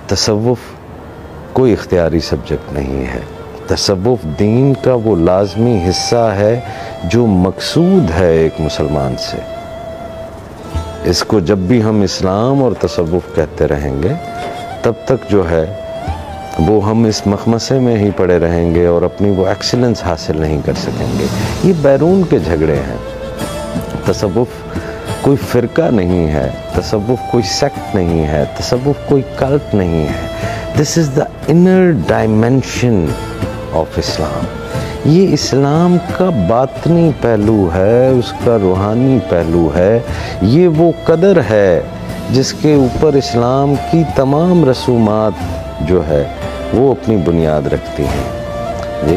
تصوف کوئی اختیاری سبجیکٹ نہیں ہے. تصوف دین کا وہ لازمی حصہ ہے جو مقصود ہے ایک مسلمان سے. اس کو جب بھی ہم اسلام اور تصوف کہتے رہیں گے تب تک جو ہے وہ ہم اس مخمصے میں ہی پڑے رہیں گے اور اپنی وہ ایکسیلنس حاصل نہیں کر سکیں گے. یہ بیرون کے جھگڑے ہیں. تصوف کوئی فرقہ نہیں ہے, تصوف کوئی سیکٹ نہیں ہے, تصوف کوئی کلٹ نہیں ہے. دس از دا انر ڈائمینشن آف اسلام. یہ اسلام کا باطنی پہلو ہے, اس کا روحانی پہلو ہے. یہ وہ قدر ہے جس کے اوپر اسلام کی تمام رسومات جو ہے وہ اپنی بنیاد رکھتی ہیں.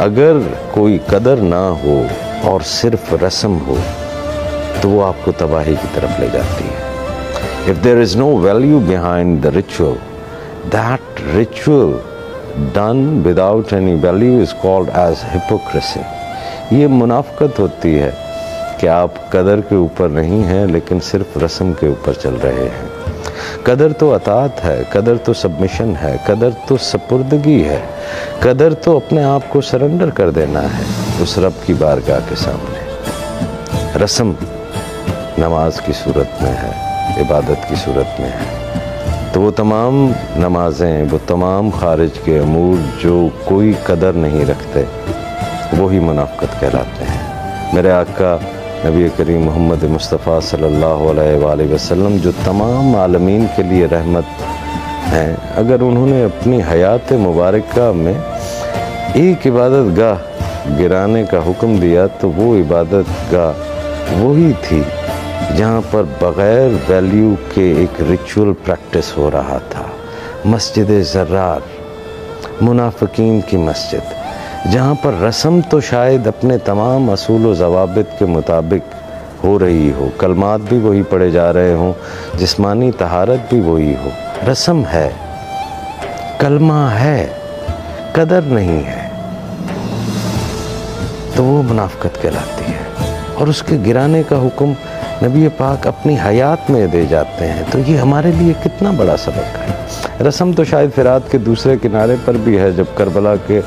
اگر کوئی قدر نہ ہو اور صرف رسم ہو تو وہ آپ کو تباہی کی طرف لے جاتی ہے. If there is no value behind the ritual, that ritual done without any value is called as hypocrisy. یہ منافقت ہوتی ہے کہ آپ قدر کے اوپر نہیں ہیں لیکن صرف رسم کے اوپر چل رہے ہیں. قدر تو اطاعت ہے, قدر تو سبمیشن ہے, قدر تو سپردگی ہے, قدر تو اپنے آپ کو سرنڈر کر دینا ہے اس رب کی بارگاہ کے سامنے. رسم نماز کی صورت میں ہے, عبادت کی صورت میں ہے. تو وہ تمام نمازیں, وہ تمام خارج کے امور جو کوئی قدر نہیں رکھتے وہی منافقت کہلاتے ہیں. میرے آقا نبی کریم محمد مصطفیٰ صلی اللہ علیہ وآلہ وسلم جو تمام عالمین کے لیے رحمت ہیں, اگر انہوں نے اپنی حیات مبارکہ میں ایک عبادت گاہ گرانے کا حکم دیا تو وہ عبادت گاہ وہی تھی جہاں پر بغیر ویلیو کے ایک ریچول پریکٹس ہو رہا تھا. مسجد زرار, منافقین کی مسجد, جہاں پر رسم تو شاید اپنے تمام اصول و ضوابط کے مطابق ہو رہی ہو, کلمات بھی وہی پڑھے جا رہے ہوں, جسمانی طہارت بھی وہی ہو, رسم ہے, کلمہ ہے, قدر نہیں ہے, تو وہ منافقت کہلاتی ہے. اور اس کے گرانے کا حکم نبی پاک اپنی حیات میں دے جاتے ہیں. تو یہ ہمارے لیے کتنا بڑا سبق ہے. رسم تو شاید فرات کے دوسرے کنارے پر بھی ہے, جب کربلا کے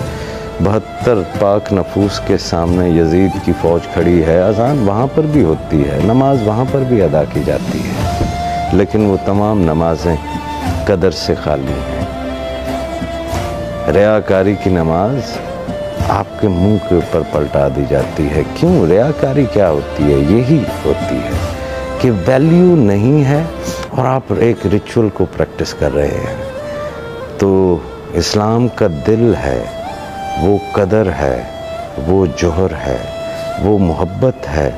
72 پاک نفوس کے سامنے یزید کی فوج کھڑی ہے, اذان وہاں پر بھی ہوتی ہے, نماز وہاں پر بھی ادا کی جاتی ہے, لیکن وہ تمام نمازیں قدر سے خالی ہیں. ریاکاری کی نماز آپ کے منہ کے اوپر پلٹا دی جاتی ہے. کیوں؟ ریاکاری کیا ہوتی ہے؟ یہی ہوتی ہے کہ ویلیو نہیں ہے اور آپ ایک ریچول کو پریکٹس کر رہے ہیں. تو اسلام کا دل ہے, وہ قدر ہے, وہ جوہر ہے, وہ محبت ہے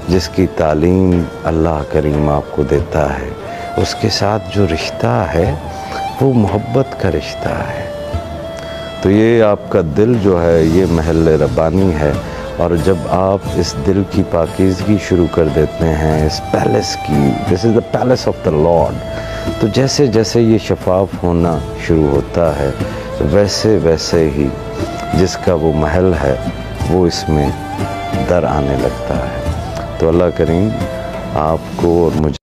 جس کی تعلیم اللہ کریم آپ کو دیتا ہے. اس کے ساتھ جو رشتہ ہے وہ محبت کا رشتہ ہے. تو یہ آپ کا دل جو ہے یہ محل ربانی ہے, اور جب آپ اس دل کی پاکیزگی شروع کر دیتے ہیں اس پیلس کی, دس از دا پیلس آف دا لارڈ, تو جیسے جیسے یہ شفاف ہونا شروع ہوتا ہے ویسے ویسے ہی جس کا وہ محل ہے وہ اس میں در آنے لگتا ہے. تو اللہ کریم آپ کو اور مجھے